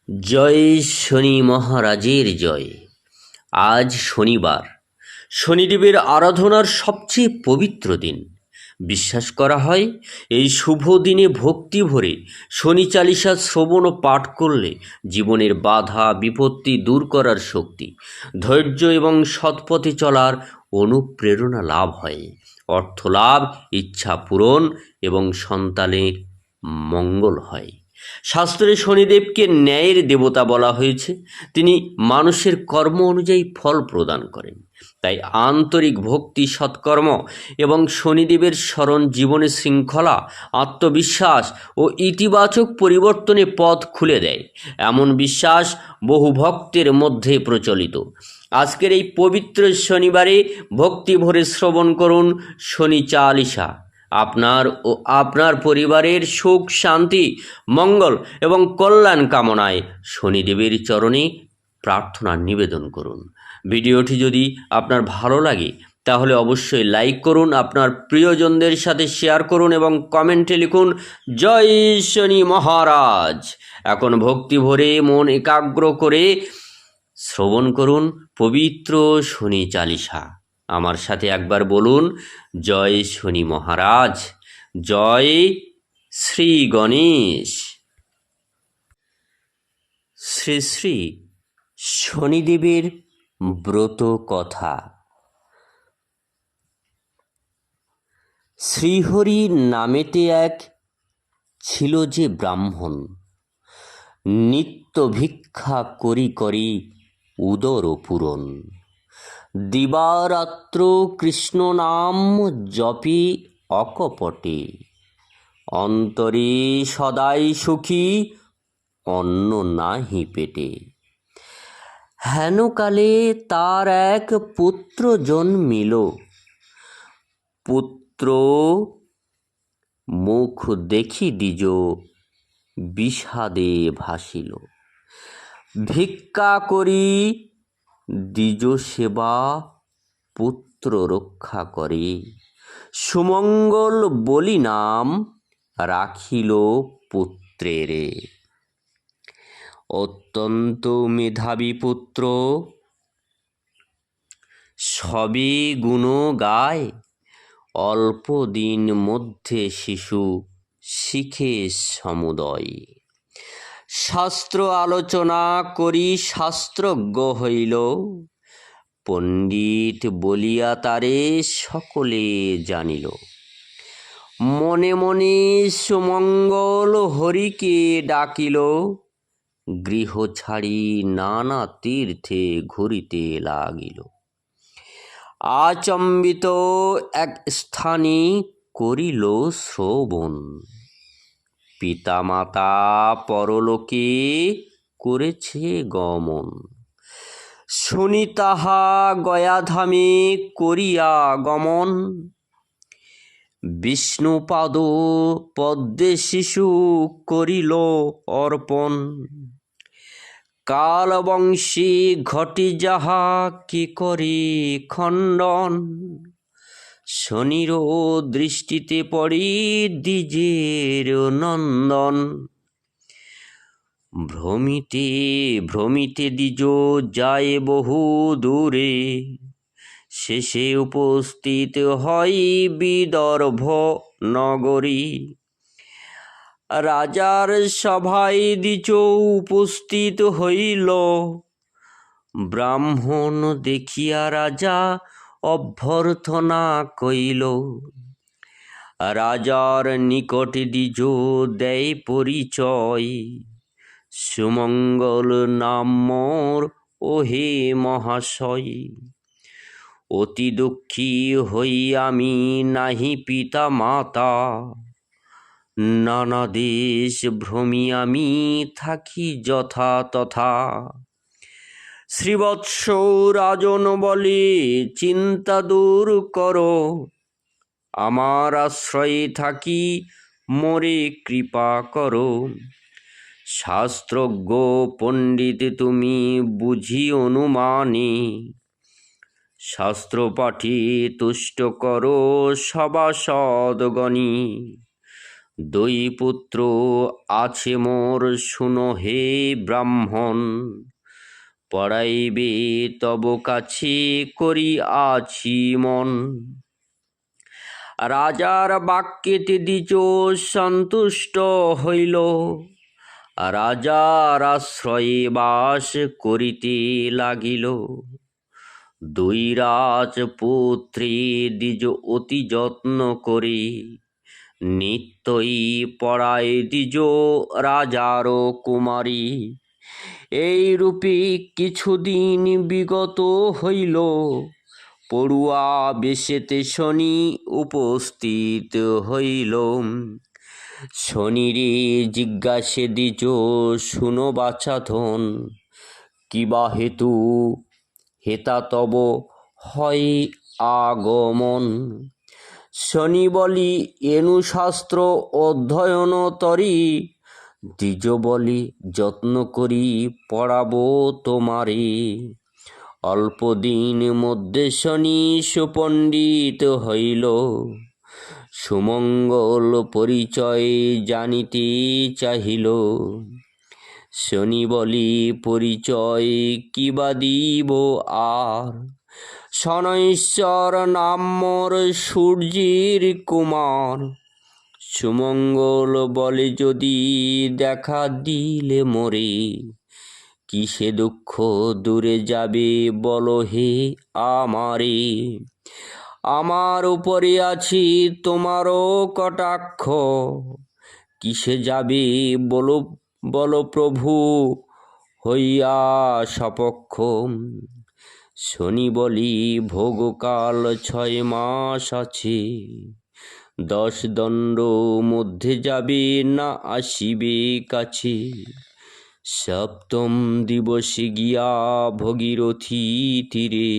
জয় শনি মহারাজের জয়। আজ শনিবার, শনিদেবের আরাধনার সবচেয়ে পবিত্র দিন। বিশ্বাস করা হয় এই শুভ দিনে ভক্তি ভরে শনি চালিসা শ্রবণ ও পাঠ করলে জীবনের বাধা বিপত্তি দূর করার শক্তি, ধৈর্য এবং সৎপথে চলার অনুপ্রেরণা লাভ হয়। অর্থ লাভ, ইচ্ছা পূরণ এবং সন্তানের মঙ্গল হয়। শাস্ত্রে শনিদেবকে ন্যায়ের দেবতা বলা হয়েছে। তিনি মানুষের কর্ম অনুযায়ী ফল প্রদান করেন। তাই আন্তরিক ভক্তি, সৎকর্ম এবং শনিদেবের স্মরণ জীবনে শৃঙ্খলা, আত্মবিশ্বাস ও ইতিবাচক পরিবর্তনে পথ খুলে দেয়, এমন বিশ্বাস বহু ভক্তের মধ্যে প্রচলিত। আজকের এই পবিত্র শনিবারে ভক্তি ভরে শ্রবণ করুন শনি চালিসা। আপনার ও আপনার পরিবারের সুখ, শান্তি, মঙ্গল এবং কল্যাণ কামনায় শনিদেবের চরণে প্রার্থনা নিবেদন করুন। ভিডিওটি যদি আপনার ভালো লাগে তাহলে অবশ্যই লাইক করুন, আপনার প্রিয়জনদের সাথে শেয়ার করুন এবং কমেন্টে লিখুন জয় শনি মহারাজ। এখন ভক্তি ভরে মন একাগ্র করে শ্রবণ করুন পবিত্র শনি চালিসা। আমার সাথে একবার বলুন জয় শনি মহারাজ, জয় শ্রী গণেশ। শ্রী শ্রী শনিদেবের ব্রত কথা। শ্রীহরি নামেতে এক ছিল যে ব্রাহ্মণ, নিত্য ভিক্ষা করি করি উদর পূরণ। দিবারাত্র কৃষ্ণ নাম জপে অকপটে, অন্তরে সদাই সুখী অন্ন নাহি পেটে। হেনকালে তার এক পুত্র জন্মিল, পুত্র মুখ দেখি দ্বিজ বিষাদে ভাসিল। ভিক্ষা করি দ্বিজ সেবা পুত্র রক্ষা করে, সুমঙ্গল বলি নাম রাখিল পুত্রেরে। অত্যন্ত মেধাবী পুত্র, সবে গুণ গায়, অল্প দিন মধ্যে শিশু শিখে সমুদয়। শাস্ত্র আলোচনা করি শাস্ত্রজ্ঞ হইল, পণ্ডিত বলিয়া তারে সকলে জানিল। মনে মনে সুমঙ্গল হরিকে ডাকিল, গৃহ ছাড়ি নানা তীর্থে ঘুরিতে লাগিল। আচম্বিত এক স্থানে করিল শ্রবণ, পিতামাতা পরলোকে করেছে গমন। শুনি তাহা গয়াধামে করিয়া গমন, বিষ্ণুপাদ পদ্মে শিশু করিল অর্পণ। কালবংশী ঘটি যাহা কি করে খণ্ডন, শনির দৃষ্টিতে পড়ি দ্বিজের নন্দন। ভ্রমিতে ভ্রমিতে দ্বিজ যায় বহু দূরে, শেষে উপস্থিত হয় বিদর্ভ নগরী। রাজার সভায় দ্বিজ উপস্থিত হইল, ব্রাহ্মণ দেখিয়া রাজা অভ্যর্থনা কইল। রাজার নিকটে দ্বিজ দেয় পরিচয়, সুমঙ্গল নাম মোর ওহে মহাশয়। অতি দুঃখী হই আমি, নাহি পিতা মাতা, নানা দেশ ভ্রমি আমি থাকি যথা তথা। শ্রীবৎস রাজন বলে চিন্তা দূর করো, আমার আশ্রয়ে থাকি মোরে কৃপা করো। শাস্ত্রজ্ঞ পণ্ডিত তুমি বুঝি অনুমানে, শাস্ত্র পাঠে তুষ্ট করো সভাসদগণী। দুই পুত্র আছে মোর, শুনো হে ব্রাহ্মণ, পড়াইবে তব কাছে করি আছি মন। রাজার বাক্যেতে দ্বিজ সন্তুষ্ট হইল, রাজার আশ্রয়ে বাস করিতে লাগিল। দুই রাজপুত্রী দ্বিজ অতি যত্ন করে, নিত্যই পড়ায় দ্বিজ রাজার কুমারী। এই রূপে কিছুদিন বিগত হইল, পড়ুয়া বেশেতে শনি উপস্থিত হইল। শনিরে জিজ্ঞাসে দ্বিজ, শুনো বাছাধন, কিবা হেতু হেতা তব হয় আগমন। শনি বলি, এনু শাস্ত্র অধ্যয়ন তরি, দ্বিজ বলি যত্ন করি পড়াবো তোমারে। অল্প দিন মধ্যে শনি সুপণ্ডিত হইল, সুমঙ্গল পরিচয় জানিতে চাহিল। শনি বলি, পরিচয় কিবা দিব আর, শনৈশ্বর নাম মোর সূর্যের কুমার। সুমঙ্গল বলে, যদি দেখা দিলে মোরে, কিসে দুঃখ দূরে যাবে বলো হে আমারে। আমার উপরে আছি তোমারও কটাক্ষ, কিসে যাবে বলো বলো প্রভু হইয়া সপক্ষ। শনি বলি, ভোগকাল 6 মাস আছে, 10 দণ্ড মধ্যে যাবে না আসিবে কাছে। সপ্তম দিবসে গিয়া ভগীরথী তীরে,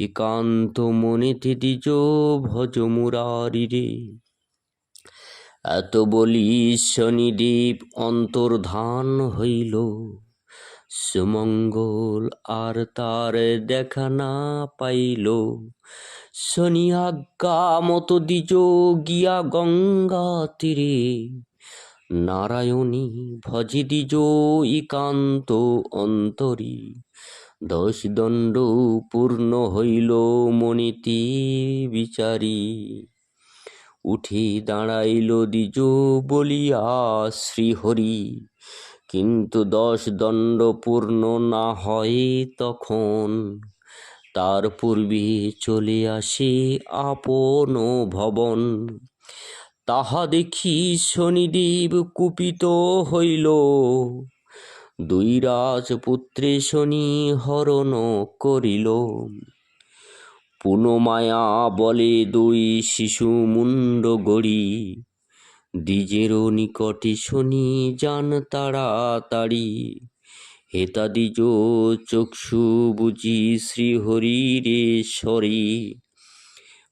একান্ত মনেতে দ্বিজ ভজ মুরারিরে। এত বলি শনিদেব অন্তর্ধান হইল, সুমঙ্গল আর তার দেখা না পাইল। শনি আজ্ঞা মতো দ্বিজ গিয়া গঙ্গা তীরে, নারায়ণী ভজে দ্বিজ একান্ত অন্তরি। 10 দণ্ড পূর্ণ হইল মনিতে বিচারি, উঠে দাঁড়াইল দ্বিজ বলিয়া শ্রীহরি। কিন্তু 10 দণ্ড পূর্ণ না হয় তখন, তার পূর্বে চলে আসে আপন ভবন। তাহা দেখি শনিদেব কুপিত হইল, দুই রাজপুত্রে শনি হরণ করিল। পুনমায়া বলে দুই শিশু মুন্ড গড়ি, দ্বিজেরও নিকটে শনি যান তাড়াতাড়ি। হেতা দ্বিজ চক্ষু বুঝি শ্রীহরিরেশ্বরী,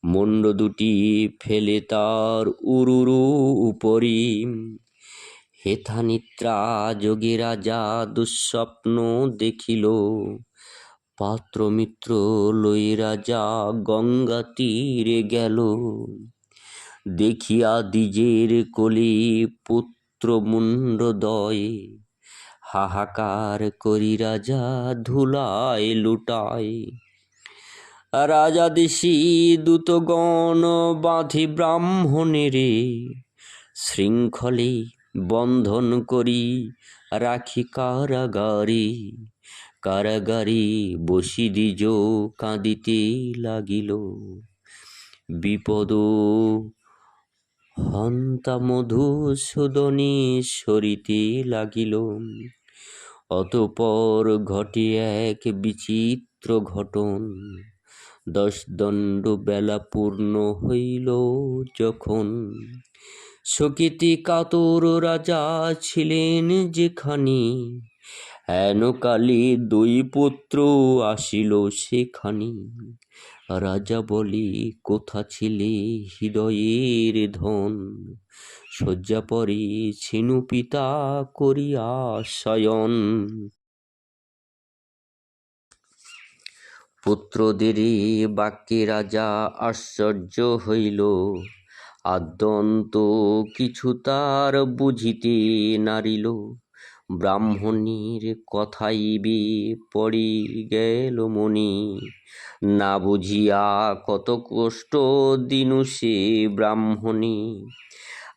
মুন্ড দুটি ফেলে তার উরুরু উপরি। হেথা নিদ্রা যোগে রাজা দুঃস্বপ্ন দেখিল, পাত্র মিত্র লই রাজা গঙ্গা তীরে গেল। দেখিয়া দ্বিজের কোলে পুত্র মুন্ডদয়, হাহাকার করি রাজা ধুলায় লুটায়। রাজা দেশি দূতগণ বাঁধি ব্রাহ্মণেরে, শৃঙ্খলে বন্ধন করি রাখি কারাগারে। কারাগারে বসি দ্বিজ কাঁদিতে লাগিল, বিপদ হন্তা মধুসূদনে সরিতে লাগিল। অতঃপর ঘটে এক বিচিত্র ঘটন, 10 দণ্ড বেলা পূর্ণ হইল যখন। শোকেতে কাতর রাজা ছিলেন যেখানে, হেন কালে 2 পুত্র আসিল সেখানে। রাজা বলে, কোথা ছিলে হৃদয়ের ধন, শয্যা পরে ছিনু পিতা করিয়া শয়ন। পুত্রদের বাক্যে রাজা আশ্চর্য হইল, আদ্যন্ত কিছু তার বুঝিতে নারিল, ব্রাহ্মণীর কথাইবে পড়ি গেল মনি। না বুঝিয়া কত কষ্ট দিনু সে ব্রাহ্মণী,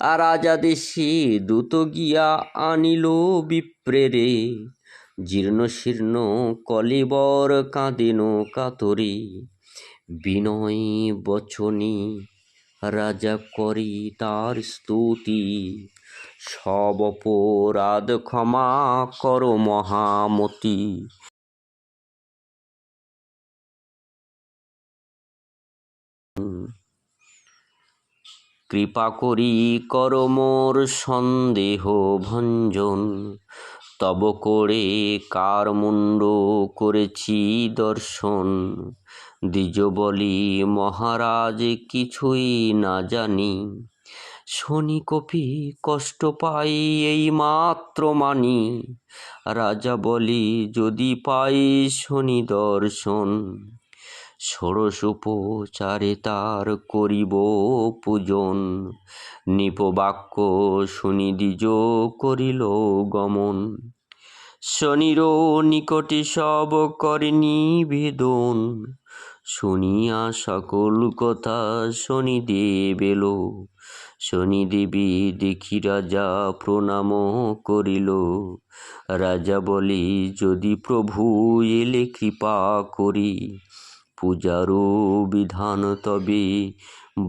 আর রাজা দেশে দূত গিয়া আনিল বিপ্রেরে, জীর্ণ শীর্ণ কলেবর কাঁদেন কাতরে। বিনয় বচনে রাজা করি তার স্তুতি, সব অপরাধ ক্ষমা কর মহামতি। কৃপা করি কর মোর সন্দেহ ভঞ্জন, তব করে কার মুণ্ড করেছি দর্শন। দ্বিজ বলি মহারাজ কিছুই না জানি, শনি কপি কষ্ট পাই এই মাত্র মানি। রাজা বলি যদি পাই শনি দর্শন, ষোড়শোপচারে তার করিব পূজন। নিপবাক্য শুনি দ্বিজ করিল গমন, শনির নিকটে সব করে নিবেদন। শুনিয়া সকল কথা শনিদেব এলো, শনিদেবী দেখি রাজা প্রণাম করিল। রাজা বলি যদি প্রভু এলে কৃপা করি, পূজারও বিধান তবে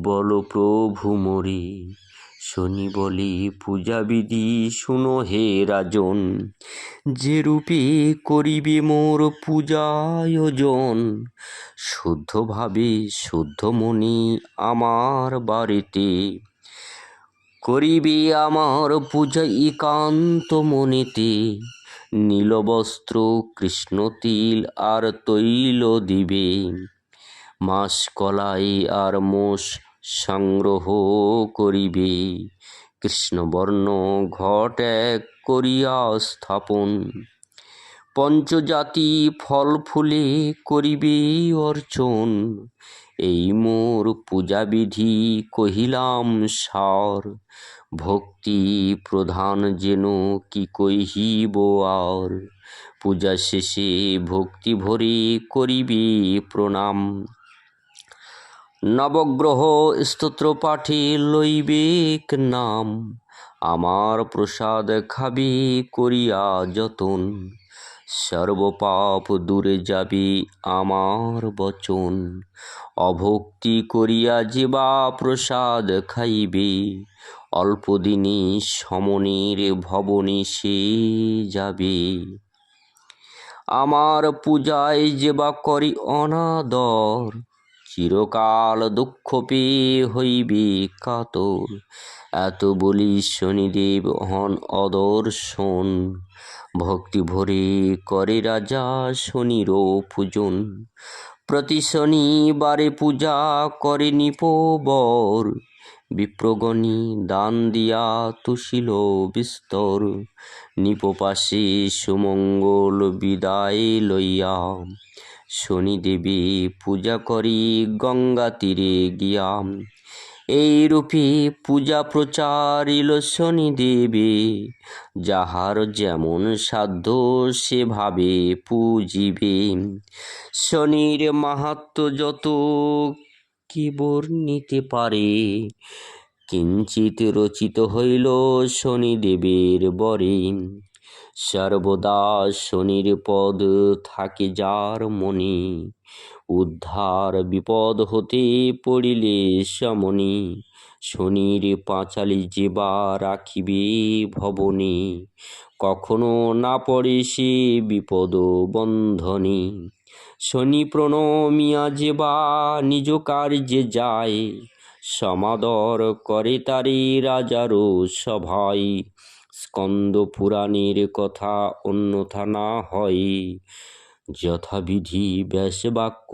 বল প্রভু মোরে। শনি বলি পূজা বিধি শুনো হে রাজন, যে রূপে করিবে মোর পূজা আয়োজন। শুদ্ধভাবে শুদ্ধ মনি আমার বাড়িতে, করিবে আমার পূজা একান্ত মনেতে। নীলবস্ত্র কৃষ্ণ তিল আর তৈল দিবে, মাস কলাই আর মোষ সংগ্রহ করিবে। কৃষ্ণবর্ণ ঘট এক করিয়া স্থাপন, পঞ্চজাতি ফল ফুলে করিবে অর্চন। এই মোর পূজাবিধি কহিলাম সার, ভক্তি প্রধান যেন কি কহিব আর। পূজা শেষে ভক্তি ভরে করিবে প্রণাম, নবগ্রহ স্তোত্র পাঠে লইবেক নাম। আমার প্রসাদ খাবে করিয়া যতন, সর্বপাপ দূরে যাবে আমার বচন। অভক্তি করিয়া যে বা প্রসাদ খাইবে, অল্প দিনে সমনের ভবনে সে যাবে। আমার পূজায় যে বা করি অনাদর, চিরকাল দুঃখ পেয়ে হইবে কাতর। এত বলি শনিদেব হন অদর্শন, ভক্তি ভরে করে রাজা শনির পূজন। প্রতি শনিবারে পূজা করে নিপবর, বিপ্রগণী দান দিয়া তুষিল বিস্তর। নিপপাশে সুমঙ্গল বিদায় লইয়া, শনিদেবী পূজা করি গঙ্গা তীরে গিয়া। এই রূপে পূজা প্রচারিল শনিদেবে, যাহার যেমন সাধ্য সেভাবে পূজিবে। শনির মাহাত্ম্য যত কি বর্ণিতে পারে, কিঞ্চিত রচিত হইল শনিদেবের বরে। সর্বদা শনির পদ থাকে যার মনে, উদ্ধার বিপদ হতে পড়িলে সমনি। শনির পাঁচালি যেবা রাখিবে ভবনে, কখনো না পড়ে সে বিপদ বন্ধনে। শনি প্রণমিয়া যেবা নিজ কার্যে যায়, সমাদর করে তারে রাজারও সভায়। স্কন্দ পুরাণের কথা অন্যথা না হয়, যথাবিধি ব্যাসবাক্য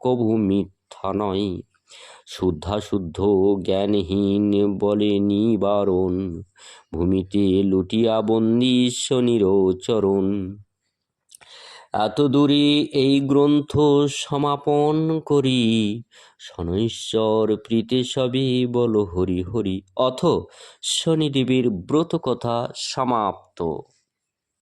কভু মিথ্যা নয়। শুদ্ধাশুদ্ধ জ্ঞানহীন বলে নিবারণ, ভূমিতে লুটিয়া বন্দী শনির চরণ। এত দূরে এই গ্রন্থ সমাপন করি, শনৈশ্বর প্রীতি সবই বল হরি হরি। অথ শনিদেবের ব্রত কথা সমাপ্ত।